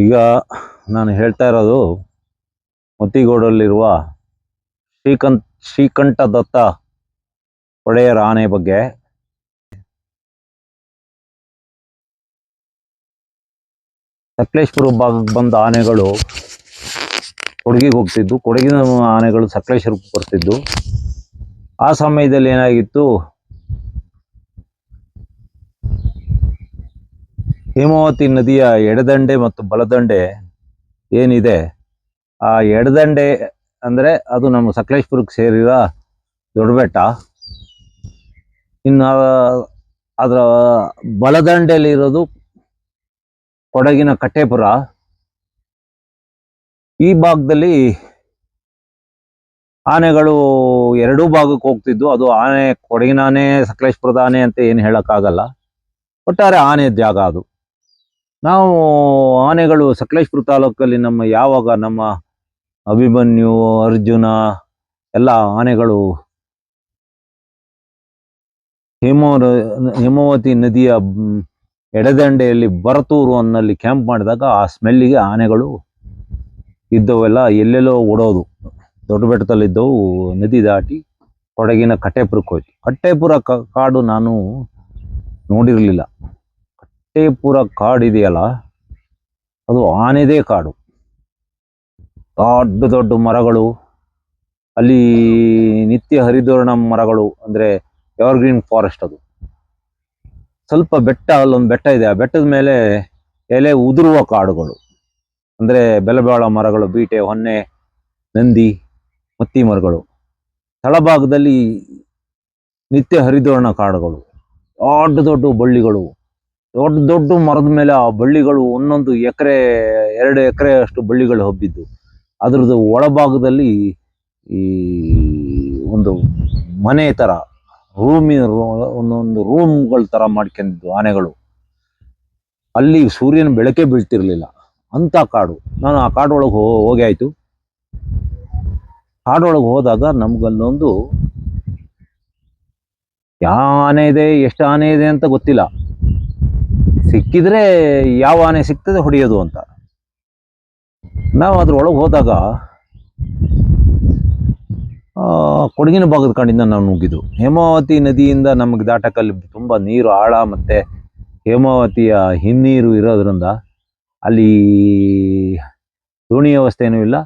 ಈಗ ನಾನು ಹೇಳ್ತಾ ಇರೋದು ಮತ್ತಿಗೋಡಲ್ಲಿರುವ ಶ್ರೀಕಂಠದತ್ತ ಒಡೆಯರ ಆನೆ ಬಗ್ಗೆ. ಸಕಲೇಶಪುರ ಭಾಗಕ್ಕೆ ಬಂದ ಆನೆಗಳು ಕೊಡಗಿಗೆ ಹೋಗ್ತಿದ್ದು, ಕೊಡಗಿನ ಆನೆಗಳು ಸಕಲೇಶಪುರಕ್ಕೆ ಬರ್ತಿದ್ದು. ಆ ಸಮಯದಲ್ಲಿ ಏನಾಗಿತ್ತು, ಹೇಮಾವತಿ ನದಿಯ ಎಡದಂಡೆ ಮತ್ತು ಬಲದಂಡೆ ಏನಿದೆ, ಆ ಎಡದಂಡೆ ಅಂದರೆ ಅದು ನಮ್ಮ ಸಕಲೇಶಪುರಕ್ಕೆ ಸೇರಿದ ದೊಡ್ಡಬೆಟ್ಟ. ಇನ್ನು ಅದರ ಬಲದಂಡೆಯಲ್ಲಿ ಇರೋದು ಕೊಡಗಿನ ಕಟ್ಟೇಪುರ. ಈ ಭಾಗದಲ್ಲಿ ಆನೆಗಳು ಎರಡೂ ಭಾಗಕ್ಕೆ ಹೋಗ್ತಿದ್ದು. ಅದು ಆನೆ, ಕೊಡಗಿನ ಆನೆ, ಸಕಲೇಶಪುರದ ಆನೆ ಅಂತ ಏನು ಹೇಳೋಕ್ಕಾಗಲ್ಲ. ಒಟ್ಟಾರೆ ಆನೆ ಜಾಗ ಅದು. ನಾವು ಆನೆಗಳು ಸಕಲೇಶಪುರ ತಾಲೂಕಲ್ಲಿ ಯಾವಾಗ ನಮ್ಮ ಅಭಿಮನ್ಯು, ಅರ್ಜುನ ಎಲ್ಲ ಆನೆಗಳು ಹೇಮಾವತಿ ನದಿಯ ಎಡದಂಡೆಯಲ್ಲಿ ಬರತೂರು ಅನ್ನಲ್ಲಿ ಕ್ಯಾಂಪ್ ಮಾಡಿದಾಗ ಆ ಸ್ಮೆಲ್ಲಿಗೆ ಆನೆಗಳು ಇದ್ದವೆಲ್ಲ ಎಲ್ಲೆಲ್ಲೋ ಓಡೋದು. ದೊಡ್ಡ ಬೆಟ್ಟದಲ್ಲಿದ್ದವು ನದಿ ದಾಟಿ ಕೊಡಗಿನ ಕಟ್ಟೇಪುರಕ್ಕೆ ಹೋಯ್ತು. ಕಟ್ಟೇಪುರ ಕಾಡು ನಾನು ನೋಡಿರಲಿಲ್ಲ. ಕಟ್ಟೇಪುರ ಕಾಡಿದೆಯಲ್ಲ, ಅದು ಆನೆದೇ ಕಾಡು. ದೊಡ್ಡ ದೊಡ್ಡ ಮರಗಳು, ಅಲ್ಲಿ ನಿತ್ಯ ಹರಿದ್ವರ್ಣ ಮರಗಳು, ಅಂದರೆ ಎವರ್ಗ್ರೀನ್ ಫಾರೆಸ್ಟ್. ಅದು ಸ್ವಲ್ಪ ಬೆಟ್ಟ, ಅಲ್ಲೊಂದು ಬೆಟ್ಟ ಇದೆ. ಆ ಬೆಟ್ಟದ ಮೇಲೆ ಎಲೆ ಉದುರುವ ಕಾಡುಗಳು, ಅಂದರೆ ಬೆಲೆಬಾಳ ಮರಗಳು, ಬೀಟೆ, ಹೊನ್ನೆ, ನಂದಿ, ಮತ್ತಿ ಮರಗಳು. ತಳಭಾಗದಲ್ಲಿ ನಿತ್ಯ ಹರಿದ್ವರ್ಣ ಕಾಡುಗಳು, ದೊಡ್ಡ ದೊಡ್ಡ ಬಳ್ಳಿಗಳು. ದೊಡ್ಡ ದೊಡ್ಡ ಮರದ ಮೇಲೆ ಆ ಬಳ್ಳಿಗಳು ಒಂದೊಂದು ಎಕರೆ, 2 ಎಕರೆ ಅಷ್ಟು ಬಳ್ಳಿಗಳು ಹಬ್ಬಿದ್ದು. ಅದ್ರದ್ದು ಒಳಭಾಗದಲ್ಲಿ ಈ ಒಂದು ಮನೆ ಥರ, ಒಂದೊಂದು ರೂಮ್ಗಳ ಥರ ಮಾಡ್ಕೊಂಡಿದ್ದು ಆನೆಗಳು. ಅಲ್ಲಿ ಸೂರ್ಯನ ಬೆಳಕೆ ಬೀಳ್ತಿರ್ಲಿಲ್ಲ, ಅಂಥ ಕಾಡು. ನಾನು ಆ ಕಾಡೊಳಗೆ ಹೋಗಿ ಆಯಿತು. ಕಾಡೊಳಗೆ ಹೋದಾಗ ನಮ್ಗಲ್ಲೊಂದು ಯಾವ ಆನೆ ಇದೆ, ಎಷ್ಟು ಆನೆ ಇದೆ ಅಂತ ಗೊತ್ತಿಲ್ಲ. ಸಿಕ್ಕಿದ್ರೆ ಯಾವ ಆನೆ ಸಿಗ್ತದೆ ಹೊಡೆಯೋದು ಅಂತ. ನಾವು ಅದ್ರೊಳಗೆ ಹೋದಾಗ ಕೊಡಗಿನ ಭಾಗದ ಕಾಡಿಂದ ನಾವು ನುಗ್ಗಿದ್ದು. ಹೇಮಾವತಿ ನದಿಯಿಂದ ನಮಗೆ ದಾಟಕ್ಕಲ್ಲಿ ತುಂಬ ನೀರು ಆಳ, ಮತ್ತು ಹೇಮಾವತಿಯ ಹಿನ್ನೀರು ಇರೋದ್ರಿಂದ ಅಲ್ಲಿ ದೋಣಿ ವ್ಯವಸ್ಥೆನೂ ಇಲ್ಲ.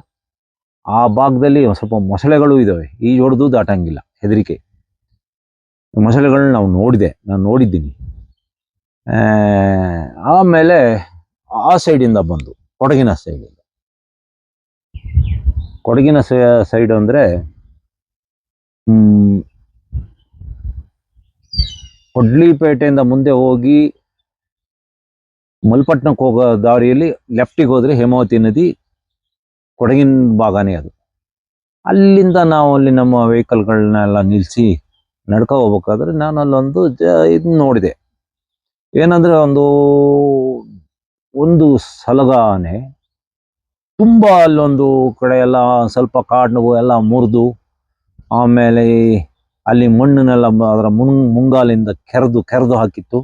ಆ ಭಾಗದಲ್ಲಿ ಸ್ವಲ್ಪ ಮೊಸಳೆಗಳು ಇದ್ದಾವೆ. ಈಜು ಹೊಡೆದು ದಾಟಂಗಿಲ್ಲ, ಹೆದರಿಕೆ. ಮೊಸಳೆಗಳನ್ನ ನಾನು ನೋಡಿದ್ದೀನಿ. ಆಮೇಲೆ ಆ ಸೈಡಿಂದ ಬಂದು ಕೊಡಗಿನ ಸೈಡ್ ಅಂದರೆ ಕೊಡ್ಲಿಪೇಟೆಯಿಂದ ಮುಂದೆ ಹೋಗಿ ಮಲ್ಪಟ್ಟಣಕ್ಕೆ ಹೋಗೋ ದಾರಿಯಲ್ಲಿ ಲೆಫ್ಟಿಗೆ ಹೋದರೆ ಹೇಮಾವತಿ ನದಿ ಕೊಡಗಿನ ಭಾಗನೇ ಅದು. ಅಲ್ಲಿಂದ ನಾವು ಅಲ್ಲಿ ನಮ್ಮ ವೆಹಿಕಲ್ಗಳನ್ನೆಲ್ಲ ನಿಲ್ಲಿಸಿ ನಡ್ಕೊ ಹೋಗ್ಬೇಕಾದ್ರೆ ನಾನು ಅಲ್ಲೊಂದು ಇದು ನೋಡಿದೆ. ಏನಂದರೆ ಒಂದು ಸಲಗ ಆನೆ ತುಂಬ ಅಲ್ಲೊಂದು ಕಡೆ ಎಲ್ಲ ಸ್ವಲ್ಪ ಕಾಡು ಎಲ್ಲ ಮುರಿದು, ಆಮೇಲೆ ಅಲ್ಲಿ ಮಣ್ಣನ್ನೆಲ್ಲ ಅದರ ಮುಂಗಾಲಿಂದ ಕೆರೆದು ಹಾಕಿತ್ತು.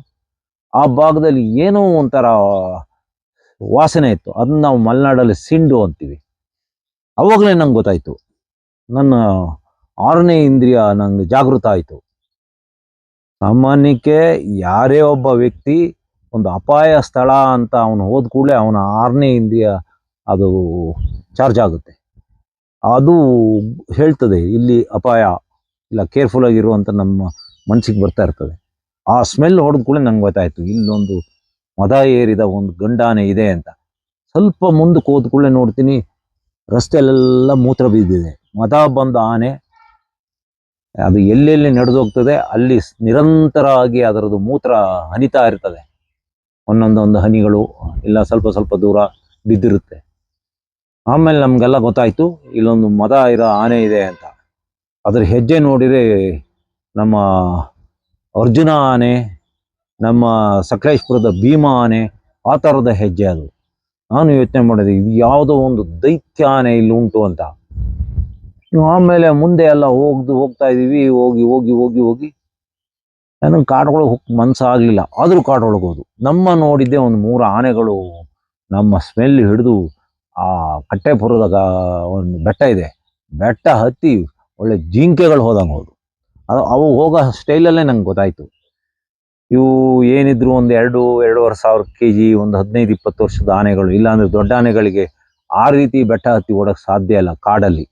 ಆ ಭಾಗದಲ್ಲಿ ಏನೋ ಒಂಥರ ವಾಸನೆ ಇತ್ತು. ಅದನ್ನ ನಾವು ಮಲೆನಾಡಲ್ಲಿ ಸಿಂಡು ಅಂತೀವಿ. ಅವಾಗಲೇ ನಂಗೆ ಗೊತ್ತಾಯಿತು, ನನ್ನ 6ನೇ ಇಂದ್ರಿಯ ನಂಗೆ ಜಾಗೃತ ಆಯಿತು. ಸಾಮಾನ್ಯಕ್ಕೆ ಯಾರೇ ಒಬ್ಬ ವ್ಯಕ್ತಿ ಒಂದು ಅಪಾಯ ಸ್ಥಳ ಅಂತ ಅವನು ಹೋದ ಕೂಡಲೇ ಅವನ 6ನೇ ಇಂದ್ರಿಯ ಅದು ಚಾರ್ಜ್ ಆಗುತ್ತೆ. ಅದು ಹೇಳ್ತದೆ ಇಲ್ಲಿ ಅಪಾಯ ಇಲ್ಲ, ಕೇರ್ಫುಲ್ ಆಗಿರು ಅಂತ ನಮ್ಮ ಮನಸ್ಸಿಗೆ ಬರ್ತಾ ಇರ್ತದೆ. ಆ ಸ್ಮೆಲ್ ಹೊಡೆದ ಕೂಡಲೇ ನಂಗೆ ಗೊತ್ತಾಯಿತು, ಇಲ್ಲೊಂದು ಮದ ಏರಿದ ಒಂದು ಗಂಡಾನೆ ಇದೆ ಅಂತ. ಸ್ವಲ್ಪ ಮುಂದಕ್ಕೆ ಹೋದ ಕೂಡಲೇ ನೋಡ್ತೀನಿ, ರಸ್ತೆಯಲ್ಲೆಲ್ಲ ಮೂತ್ರ ಬಿದ್ದಿದೆ. ಮದ ಬಂದ ಆನೆ ಅದು ಎಲ್ಲೆಲ್ಲಿ ನಡೆದೋಗ್ತದೆ ಅಲ್ಲಿ ನಿರಂತರವಾಗಿ ಅದರದ್ದು ಮೂತ್ರ ಹನಿತಾ ಇರ್ತದೆ. ಒಂದೊಂದೊಂದು ಹನಿಗಳು ಇಲ್ಲ ಸ್ವಲ್ಪ ದೂರ ಬಿದ್ದಿರುತ್ತೆ. ಆಮೇಲೆ ನಮಗೆಲ್ಲ ಗೊತ್ತಾಯಿತು, ಇಲ್ಲೊಂದು ಮದ ಇರೋ ಆನೆ ಇದೆ ಅಂತ. ಅದರ ಹೆಜ್ಜೆ ನೋಡಿದರೆ ನಮ್ಮ ಅರ್ಜುನ ಆನೆ, ನಮ್ಮ ಸಕಲೇಶಪುರದ ಭೀಮಾ ಆನೆ, ಆ ಥರದ ಹೆಜ್ಜೆ ಅದು. ನಾನು ಯೋಚನೆ ಮಾಡಿದೆ, ಇದು ಯಾವುದೋ ಒಂದು ದೈತ್ಯ ಆನೆ ಇಲ್ಲಿ ಉಂಟು ಅಂತ. ಆಮೇಲೆ ಮುಂದೆ ಎಲ್ಲ ಹೋಗ್ತಾ ಇದ್ದೀವಿ. ಹೋಗಿ ನನಗೆ ಕಾಡೊಳಗೆ ಹೋಗಿ ಮನಸ್ಸಾಗಲಿಲ್ಲ. ಆದರೂ ಕಾಡೊಳಗೆ ಹೋದು. ನಮ್ಮ ನೋಡಿದ್ದೆ ಒಂದು 3 ಆನೆಗಳು ನಮ್ಮ ಸ್ಮೆಲ್ ಹಿಡಿದು ಆ ಕಟ್ಟೆಪುರದ ಒಂದು ಬೆಟ್ಟ ಇದೆ, ಬೆಟ್ಟ ಹತ್ತಿ ಒಳ್ಳೆ ಜಿಂಕೆಗಳು ಹೋದಂಗೆ ಹೋದು. ಅವು ಹೋಗೋ ಸ್ಟೈಲಲ್ಲೇ ನಂಗೆ ಗೊತ್ತಾಯ್ತು, ಇವು ಏನಿದ್ರು ಒಂದು 2-2.5 ಸಾವಿರ kg, ಒಂದು 15-20 ವರ್ಷದ ಆನೆಗಳು, ಇಲ್ಲಾಂದ್ರೆ ದೊಡ್ಡ ಆನೆಗಳಿಗೆ ಆ ರೀತಿ ಬೆಟ್ಟ ಹತ್ತಿ ಓಡಕ್ಕೆ ಸಾಧ್ಯ ಇಲ್ಲ ಕಾಡಲ್ಲಿ.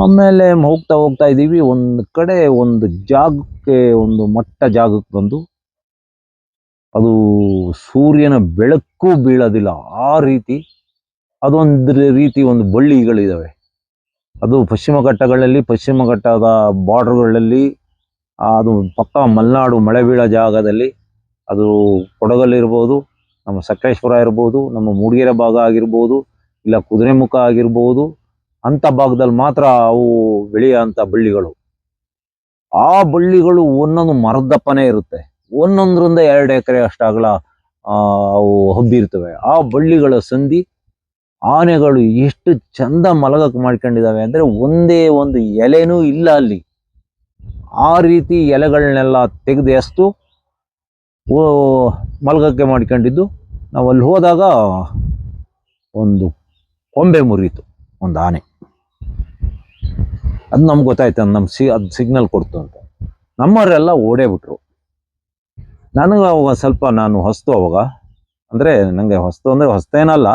ಆಮೇಲೆ ಹೋಗ್ತಾ ಹೋಗ್ತಾ ಇದ್ದೀವಿ, ಒಂದು ಕಡೆ ಒಂದು ಜಾಗಕ್ಕೆ, ಒಂದು ಮಟ್ಟ ಜಾಗಕ್ಕೆ ಬಂದು, ಅದು ಸೂರ್ಯನ ಬೆಳಕು ಬೀಳೋದಿಲ್ಲ ಆ ರೀತಿ, ಅದೊಂದು ರೀತಿ ಒಂದು ಬಳ್ಳಿಗಳಿದಾವೆ. ಅದು ಪಶ್ಚಿಮ ಘಟ್ಟದ ಬಾರ್ಡರ್ಗಳಲ್ಲಿ, ಅದು ಪಕ್ಕ ಮಲೆನಾಡು ಮಳೆ ಬೀಳೋ ಜಾಗದಲ್ಲಿ, ಅದು ಕೊಡಗಲ್ಲಿರ್ಬೋದು, ನಮ್ಮ ಸಕಲೇಶ್ಪುರ ಇರ್ಬೋದು, ನಮ್ಮ ಮೂಡಿಗೆರೆ ಭಾಗ ಆಗಿರ್ಬೋದು, ಇಲ್ಲ ಕುದುರೆಮುಖ ಆಗಿರ್ಬೋದು, ಅಂಥ ಭಾಗದಲ್ಲಿ ಮಾತ್ರ ಅವು ಬೆಳೆಯೋ ಅಂಥ ಬಳ್ಳಿಗಳು. ಆ ಬಳ್ಳಿಗಳು ಒಂದೊಂದು ಮರದಪ್ಪನೇ ಇರುತ್ತೆ, ಒಂದೊಂದರಿಂದ 2 ಎಕರೆ ಅಷ್ಟಾಗಲ ಅವು ಹಬ್ಬಿರ್ತವೆ. ಆ ಬಳ್ಳಿಗಳ ಸಂಧಿ ಆನೆಗಳು ಎಷ್ಟು ಚಂದ ಮಲಗಕ್ಕೆ ಮಾಡ್ಕೊಂಡಿದ್ದಾವೆ ಅಂದರೆ, ಒಂದೇ ಒಂದು ಎಲೆನೂ ಇಲ್ಲ ಅಲ್ಲಿ. ಆ ರೀತಿ ಎಲೆಗಳನ್ನೆಲ್ಲ ತೆಗೆದು ಎಸ್ತು ಮಲಗಕ್ಕೆ ಮಾಡ್ಕೊಂಡಿದ್ದು. ನಾವು ಅಲ್ಲಿ ಹೋದಾಗ ಒಂದು ಕೊಂಬೆ ಮುರಿಯಿತು ಒಂದು ಆನೆ. ಅದು ನಮ್ಗೆ ಗೊತ್ತಾಯ್ತು, ಅದು ಸಿಗ್ನಲ್ ಕೊಡ್ತು ಅಂತ. ನಮ್ಮವರೆಲ್ಲ ಓಡೇ ಬಿಟ್ರು. ನನಗೆ ಅವಾಗ ಸ್ವಲ್ಪ, ನಾನು ಹೊಸ್ತು ಅವಾಗ, ಅಂದರೆ ನನಗೆ ಹೊಸ್ತು ಅಂದರೆ ಹೊಸ್ತೇನಲ್ಲ,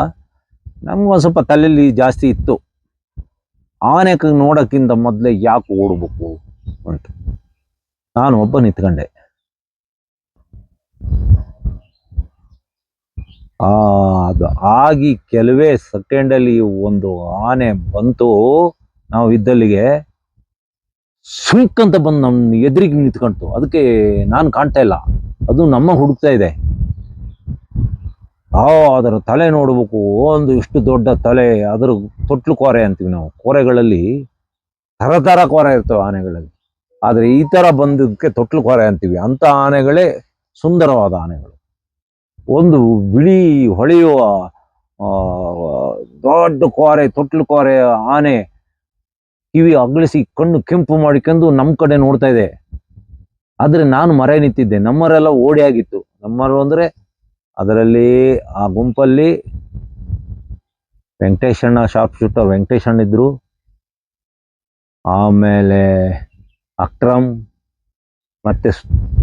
ನಮ್ಗೊಂದು ಸ್ವಲ್ಪ ತಲೆಯಲ್ಲಿ ಜಾಸ್ತಿ ಇತ್ತು, ಆನೆ ನೋಡೋಕ್ಕಿಂತ ಮೊದಲೇ ಯಾಕೆ ಓಡಬೇಕು ಅಂತ. ನಾನು ಒಬ್ಬ ನಿಂತ್ಕೊಂಡೆ. ಅದು ಆಗಿ ಕೆಲವೇ ಸೆಕೆಂಡಲ್ಲಿ ಒಂದು ಆನೆ ಬಂತು ನಾವು ಇದ್ದಲ್ಲಿಗೆ, ಸುಂಕಂತ ಬಂದು ನಮ್ಮ ಎದುರಿಗೆ ನಿಂತ್ಕೊಂತು. ಅದಕ್ಕೆ ನಾನು ಕಾಣ್ತಾ ಇಲ್ಲ, ಅದು ನಮ್ಮ ಹುಡುಕ್ತಾ ಇದೆ. ಅದರ ತಲೆ ನೋಡ್ಬೇಕು, ಒಂದು ಇಷ್ಟು ದೊಡ್ಡ ತಲೆ, ಅದರ ತೊಟ್ಲು ಕೋರೆ ಅಂತೀವಿ ನಾವು. ಕೋರೆಗಳಲ್ಲಿ ಥರ ಕೋರೆ ಇರ್ತವೆ ಆನೆಗಳಲ್ಲಿ, ಆದರೆ ಈ ಥರ ಬಂದಕ್ಕೆ ತೊಟ್ಲು ಕೋರೆ ಅಂತೀವಿ. ಅಂಥ ಆನೆಗಳೇ ಸುಂದರವಾದ ಆನೆಗಳು. ಒಂದು ಬಿಳಿ ಹೊಳೆಯುವ ದೊಡ್ಡ ಕೋರೆ, ತೊಟ್ಲು ಕೋರೆ ಆನೆ, ಕಿವಿ ಅಗಲಿಸಿ ಕಣ್ಣು ಕೆಂಪು ಮಾಡಿಕೊಂಡು ನಮ್ಮ ಕಡೆ ನೋಡ್ತಾ ಇದೆ. ಆದರೆ ನಾನು ಮರೆ ನಿಂತಿದ್ದೆ. ನಮ್ಮವರೆಲ್ಲ ಓಡಿ ಆಗಿತ್ತು. ನಮ್ಮರು ಅಂದರೆ ಅದರಲ್ಲಿ ಆ ಗುಂಪಲ್ಲಿ ವೆಂಕಟೇಶಣ್ಣ, ಶಾರ್ಪ್ ಶೂಟರ್ ವೆಂಕಟೇಶಣ್ಣ ಇದ್ರು, ಆಮೇಲೆ ಅಕ್ರಮ್, ಮತ್ತೆ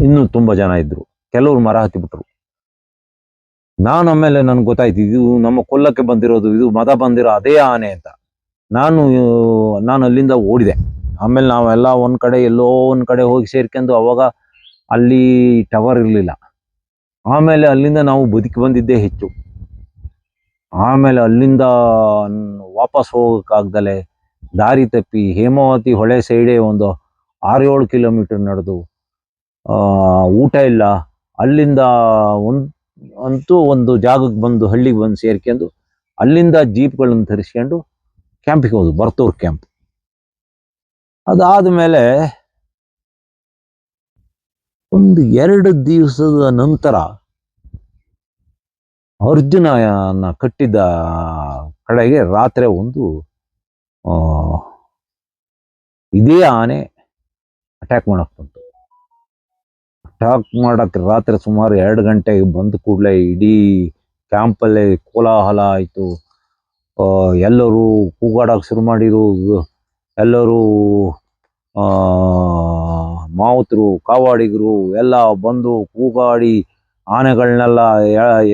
ಇನ್ನೂ ತುಂಬ ಜನ ಇದ್ರು. ಕೆಲವರು ಮರ ಹತ್ತಿಬಿಟ್ರು. ನಾನು ಆಮೇಲೆ ನನಗೆ ಗೊತ್ತಾಯ್ತು, ಇದು ನಮ್ಮ ಕೊಲ್ಲಕ್ಕೆ ಬಂದಿರೋದು, ಇದು ಮದ ಬಂದಿರೋ ಅದೇ ಆನೆ ಅಂತ. ನಾನು ಅಲ್ಲಿಂದ ಓಡಿದೆ. ಆಮೇಲೆ ನಾವೆಲ್ಲ ಎಲ್ಲೋ ಒಂದು ಕಡೆ ಹೋಗಿ ಸೇರ್ಕೊಂಡು, ಅವಾಗ ಅಲ್ಲಿ ಟವರ್ ಇರಲಿಲ್ಲ. ಆಮೇಲೆ ಅಲ್ಲಿಂದ ನಾವು ಬದುಕಿ ಬಂದಿದ್ದೇ ಹೆಚ್ಚು. ಆಮೇಲೆ ಅಲ್ಲಿಂದ ವಾಪಸ್ ಹೋಗೋಕ್ಕಾಗ್ದಲೆ ದಾರಿ ತಪ್ಪಿ ಹೇಮಾವತಿ ಹೊಳೆ ಸೈಡೇ ಒಂದು 6-7 ಕಿಲೋಮೀಟರ್ ನಡೆದು, ಊಟ ಇಲ್ಲ. ಅಲ್ಲಿಂದ ಒಂದು ಜಾಗಕ್ಕೆ ಬಂದು, ಹಳ್ಳಿಗೆ ಬಂದು ಸೇರ್ಕೊಂಡು, ಅಲ್ಲಿಂದ ಜೀಪ್ಗಳನ್ನು ತರಿಸ್ಕೊಂಡು ಕ್ಯಾಂಪಿಗೆ ಹೋದು, ಬರ್ತೂರು ಕ್ಯಾಂಪ್. ಅದಾದ ಮೇಲೆ ಒಂದು 2 ದಿವಸದ ನಂತರ ಅರ್ಜುನನ ಕಟ್ಟಿದ್ದ ಕಡೆಗೆ ರಾತ್ರಿ ಒಂದು ಇದೇ ಆನೆ ಅಟ್ಯಾಕ್ ಮಾಡಕ್ ಬಂತು. ಅಟ್ಯಾಕ್ ಮಾಡಕ್ಕೆ ರಾತ್ರಿ ಸುಮಾರು 2 ಗಂಟೆಗೆ ಬಂದ ಕೂಡಲೇ ಇಡೀ ಕ್ಯಾಂಪಲ್ಲೇ ಕೋಲಾಹಲ ಆಯಿತು. ಎಲ್ಲರೂ ಕೂಗಾಡಕ್ಕೆ ಶುರು ಮಾಡಿರು. ಎಲ್ಲರೂ ಮಾವುತರು, ಕಾವಾಡಿಗರು ಎಲ್ಲ ಬಂದು ಕೂಗಾಡಿ ಆನೆಗಳನ್ನೆಲ್ಲ,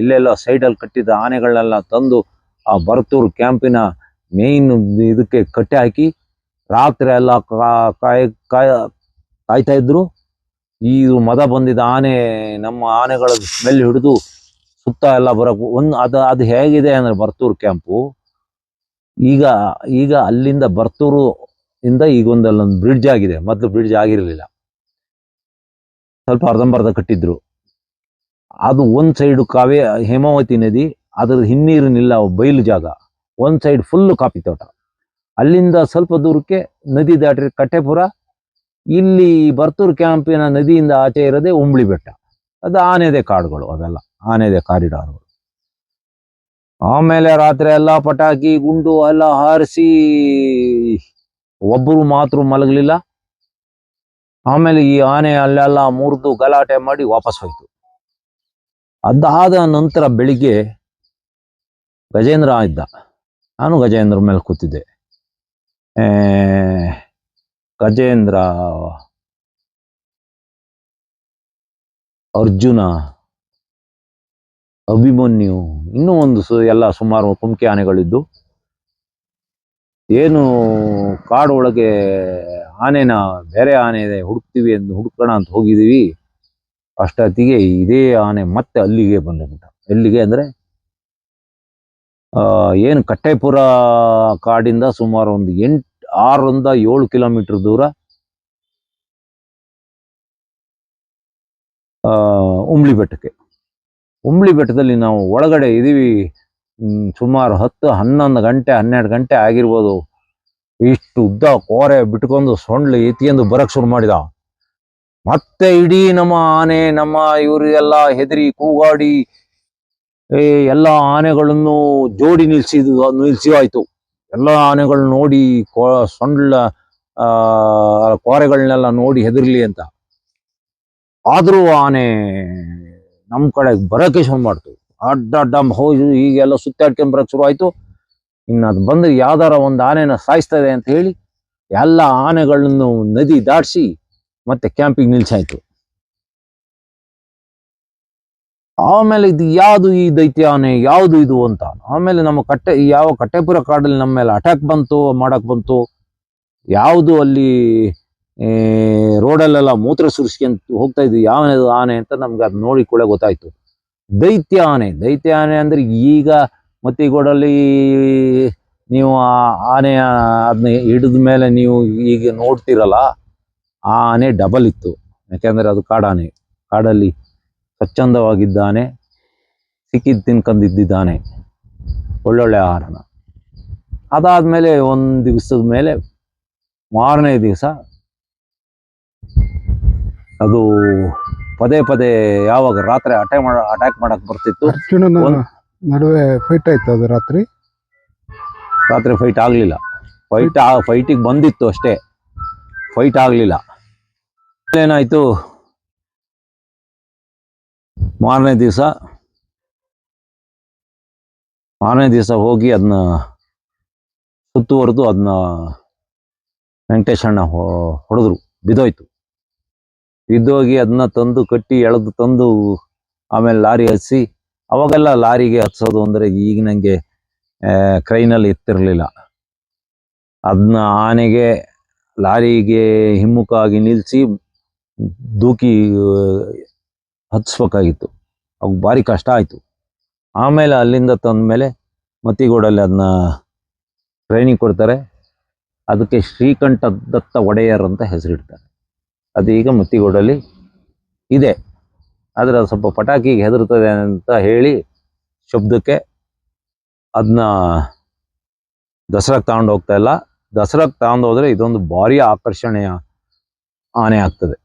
ಎಲ್ಲೆಲ್ಲ ಸೈಡಲ್ಲಿ ಕಟ್ಟಿದ್ದ ಆನೆಗಳನ್ನೆಲ್ಲ ತಂದು ಆ ಬರ್ತೂರು ಕ್ಯಾಂಪಿನ ಮೇಯ್ನ್ ಇದಕ್ಕೆ ಕಟ್ಟಿ ಹಾಕಿ ರಾತ್ರಿ ಎಲ್ಲ ಕಾಯ್ತಾ ಇದ್ರು. ಈ ಮದ ಬಂದಿದ್ದ ಆನೆ ನಮ್ಮ ಆನೆಗಳ ಸ್ಮೆಲ್ ಹಿಡಿದು ಸುತ್ತ ಎಲ್ಲ ಬರೋಕು ಅದು ಹೇಗಿದೆ ಅಂದರೆ, ಬರ್ತೂರು ಕ್ಯಾಂಪು ಈಗ ಅಲ್ಲಿಂದ ಬರ್ತೂರು ಇಂದ ಈಗ ಅಲ್ಲೊಂದು ಬ್ರಿಡ್ಜ್ ಆಗಿದೆ. ಮೊದಲು ಬ್ರಿಡ್ಜ್ ಆಗಿರಲಿಲ್ಲ, ಸ್ವಲ್ಪ ಅರ್ಧಂಬರ್ಧ ಕಟ್ಟಿದ್ರು. ಅದು ಒಂದು ಸೈಡು ಹೇಮಾವತಿ ನದಿ, ಅದರ ಹಿನ್ನೀರಿನಿಲ್ಲ, ಬಯಲು ಜಾಗ. ಒಂದು ಸೈಡ್ ಫುಲ್ಲು ಕಾಫಿ ತೋಟ. ಅಲ್ಲಿಂದ ಸ್ವಲ್ಪ ದೂರಕ್ಕೆ ನದಿ ದಾಟ್ರಿ ಕಟ್ಟೆಪುರ. ಇಲ್ಲಿ ಬರ್ತೂರು ಕ್ಯಾಂಪಿನ ನದಿಯಿಂದ ಆಚೆ ಇರೋದೇ ಉಂಬ್ಳಿ ಬೆಟ್ಟ. ಅದು ಆನೆದೆ ಕಾಡುಗಳು, ಅವೆಲ್ಲ ಆನೆದೆ ಕಾರಿಡಾರ್ಗಳು. ಆಮೇಲೆ ರಾತ್ರಿ ಎಲ್ಲ ಪಟಾಕಿ ಗುಂಡು ಎಲ್ಲ ಹಾರಿಸಿ ಒಬ್ಬರು ಮಾತ್ರ ಮಲಗಲಿಲ್ಲ. ಆಮೇಲೆ ಈ ಆನೆ ಅಲ್ಲೆಲ್ಲ ಮುರಿದು ಗಲಾಟೆ ಮಾಡಿ ವಾಪಸ್ ಹೋಯ್ತು. ಅದಾದ ನಂತರ ಬೆಳಿಗ್ಗೆ ಗಜೇಂದ್ರ ಇದ್ದ, ನಾನು ಗಜೇಂದ್ರ ಮೇಲೆ ಕೂತಿದ್ದೆ. ಆ, ಗಜೇಂದ್ರ, ಅರ್ಜುನ, ಅಭಿಮನ್ಯು, ಇನ್ನೂ ಒಂದು ಎಲ್ಲ ಸುಮಾರು ಕುಮ್ಕಿ ಆನೆಗಳಿದ್ದು, ಏನು ಕಾಡು ಒಳಗೆ ಆನೆನ ಬೇರೆ ಆನೆ ಇದೆ ಹುಡುಕ್ತೀವಿ ಎಂದು ಹುಡುಕೋಣ ಅಂತ ಹೋಗಿದ್ದೀವಿ, ಅಷ್ಟೊತ್ತಿಗೆ ಇದೇ ಆನೆ ಮತ್ತೆ ಅಲ್ಲಿಗೆ ಬಂದ್ಬಿಟ್ಟ. ಎಲ್ಲಿಗೆ ಅಂದರೆ ಏನು ಕಟ್ಟೆಪುರ ಕಾಡಿಂದ ಸುಮಾರು ಒಂದು 6-7 ಕಿಲೋಮೀಟರ್ ದೂರ ಉಂಬ್ಳಿ ಬೆಟ್ಟಕ್ಕೆ. ಉಂಬ್ಳಿ ಬೆಟ್ಟದಲ್ಲಿ ನಾವು ಒಳಗಡೆ ಇದೀವಿ, ಸುಮಾರು 10-11 ಗಂಟೆ 12 ಗಂಟೆ ಆಗಿರ್ಬೋದು. ಇಷ್ಟು ಉದ್ದ ಕೋರೆ ಬಿಟ್ಕೊಂಡು ಸೊಂಡ್ಲು ಎತ್ಕೊಂಡು ಬರಕ್ ಶುರು ಮಾಡಿದ. ಮತ್ತೆ ಇಡೀ ನಮ್ಮ ಆನೆ, ನಮ್ಮ ಇವರು ಎಲ್ಲ ಹೆದರಿ ಕೂಗಾಡಿ ಎಲ್ಲ ಆನೆಗಳನ್ನು ಜೋಡಿ ನಿಲ್ಸಿ ಆಯ್ತು. ಎಲ್ಲ ಆನೆಗಳು ನೋಡಿ ಸೊಂಡ್ಲ ಕೋರೆಗಳನ್ನೆಲ್ಲ ನೋಡಿ ಹೆದರ್ಲಿ ಅಂತ. ಆದ್ರೂ ಆನೆ ನಮ್ ಕಡೆ ಬರಕ್ಕೆ ಶುರು ಮಾಡ್ತು. ಅಡ್ಡ ಹೋಗಿ ಹೀಗೆಲ್ಲ ಸುತ್ತಾಡ್ಕೊಂಡ್ ಬರಕ್ ಶುರು ಆಯ್ತು. ಇನ್ನು ಅದು ಬಂದು ಯಾವ್ದಾರ ಒಂದು ಆನೆನ ಸಾಯಿಸ್ತದೆ ಅಂತ ಹೇಳಿ ಎಲ್ಲ ಆನೆಗಳನ್ನು ನದಿ ದಾಟಿಸಿ ಮತ್ತೆ ಕ್ಯಾಂಪಿಗೆ ನಿಲ್ಸಾಯ್ತು. ಆಮೇಲೆ ಇದು ಯಾವುದು ಈ ದೈತ್ಯ ಆನೆ, ಯಾವುದು ಇದು ಅಂತ. ಆಮೇಲೆ ನಮ್ಮ ಯಾವ ಕಟ್ಟೆಪುರ ಕಾಡಲ್ಲಿ ನಮ್ಮ ಮೇಲೆ ಅಟ್ಯಾಕ್ ಮಾಡಕ್ ಬಂತು, ಯಾವುದು ಅಲ್ಲಿ ರೋಡಲ್ಲೆಲ್ಲ ಮೂತ್ರ ಸುರಿಸ್ಕೊಂತ ಹೋಗ್ತಾ ಇದ್ವಿ, ಯಾವ ಆನೆ ಅಂತ ನಮ್ಗೆ ಅದು ನೋಡಿ ಕೂಡ ಗೊತ್ತಾಯ್ತು. ದೈತ್ಯ ಆನೆ ಅಂದ್ರೆ ಈಗ ಮತ್ತಿಗೋಡಲ್ಲಿ ನೀವು ಆನೆ ಅದನ್ನ ಹಿಡಿದ ಮೇಲೆ ನೀವು ಈಗ ನೋಡ್ತಿರಲ್ಲ, ಆ ಆನೆ ಡಬಲ್ ಇತ್ತು. ಯಾಕೆಂದ್ರೆ ಅದು ಕಾಡಾನೆ, ಕಾಡಲ್ಲಿ ಸ್ವಚ್ಛಂದವಾಗಿದ್ದಾನೆ, ಸಿಕ್ಕಿದ್ ತಿನ್ಕೊಂಡಿದ್ದಾನೆ ಒಳ್ಳೊಳ್ಳೆ ಆಹಾರನ. ಅದಾದ್ಮೇಲೆ ಒಂದು ದಿವಸದ ಮೇಲೆ ಮಾರನೇ ದಿವಸ ಅದು ಪದೇ ಯಾವಾಗ ರಾತ್ರಿ ಅಟ್ಯಾಕ್ ಮಾಡಕ್ ಬರ್ತಿತ್ತು. ನಡುವೆ ಫೈಟ್ ಆಯ್ತು ಅದು ರಾತ್ರಿ ಫೈಟ್ ಆಗ್ಲಿಲ್ಲ. ಫೈಟಿಗೆ ಬಂದಿತ್ತು ಅಷ್ಟೇ, ಫೈಟ್ ಆಗ್ಲಿಲ್ಲ. ಏನಾಯ್ತು, ಮಾರನೇ ದಿವಸ ಹೋಗಿ ಅದನ್ನ ಸುತ್ತುವರೆದು ಅದನ್ನ ವೆಂಕಟೇಶಣ್ಣ ಹೊಡೆದ್ರು, ಬಿದ್ದೋಗಿ ಅದನ್ನ ತಂದು ಕಟ್ಟಿ ಎಳೆದು ತಂದು ಆಮೇಲೆ ಲಾರಿ ಹತ್ಸಿ. ಅವಾಗೆಲ್ಲ ಲಾರಿಗೆ ಹತ್ಸೋದು ಅಂದ್ರೆ ಈಗ ನಂಗೆ ಕ್ರೈನಲ್ಲಿ ಎತ್ತಿರಲಿಲ್ಲ. ಅದನ್ನ ಆನೆಗೆ ಲಾರಿಗೆ ಹಿಮ್ಮುಖವಾಗಿ ನಿಲ್ಲಿಸಿ ದೂಕಿ ಹತ್ಸ್ಬೇಕಾಗಿತ್ತು. ಅವಾಗ ಭಾರಿ ಕಷ್ಟ ಆಯಿತು. ಆಮೇಲೆ ಅಲ್ಲಿಂದ ತಂದಮೇಲೆ ಮತ್ತಿಗೋಡಲ್ಲಿ ಅದನ್ನ ಟ್ರೈನಿಂಗ್ ಕೊಡ್ತಾರೆ. ಅದಕ್ಕೆ ಶ್ರೀಕಂಠ ದತ್ತ ಒಡೆಯರ್ ಅಂತ ಹೆಸರಿಡ್ತಾರೆ. ಅದೀಗ ಮತ್ತಿಗೋಡಲ್ಲಿ ಇದೆ. ಆದರೆ ಅದು ಸ್ವಲ್ಪ ಪಟಾಕಿಗೆ ಹೆದರ್ತದೆ ಅಂತ ಹೇಳಿ ಶಬ್ದಕ್ಕೆ ಅದನ್ನ ದಸರಾಕ್ಕೆ ತಗೊಂಡು ಹೋಗ್ತಾ ಇಲ್ಲ. ದಸರಾಕ್ಕೆ ತಗೊಂಡು ಹೋದ್ರೆ ಇದೊಂದು ಭಾರಿ ಆಕರ್ಷಣೆಯ ಆನೆ ಆಗ್ತದೆ.